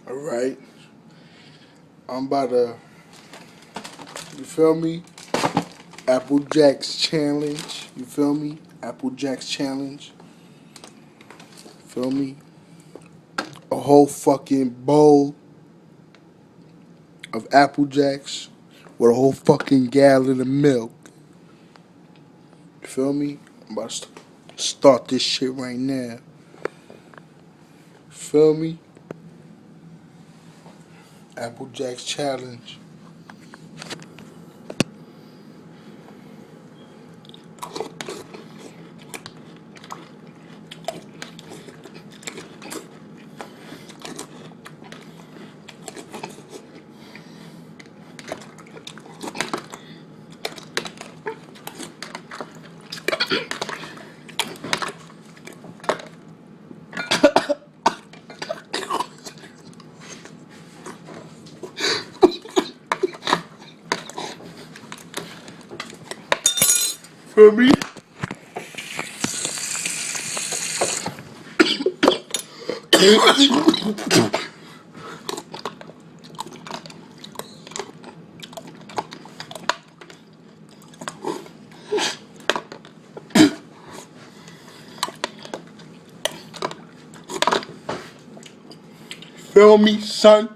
Alright. I'm about to, you feel me? Applejack's challenge. You feel me? Applejack's challenge. Feel me? A whole fucking bowl of Applejacks with a whole fucking gallon of milk. You feel me? I'm about to start this shit right now. Feel me? Applejack's challenge. Feel me? Feel me, son?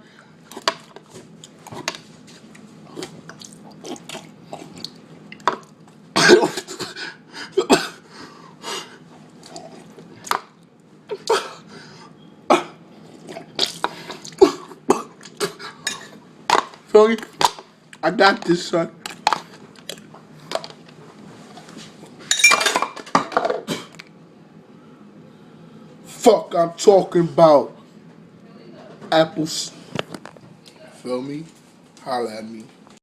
Feel me? I got this, son. Fuck, I'm talking about apples. Feel me? Holla at me.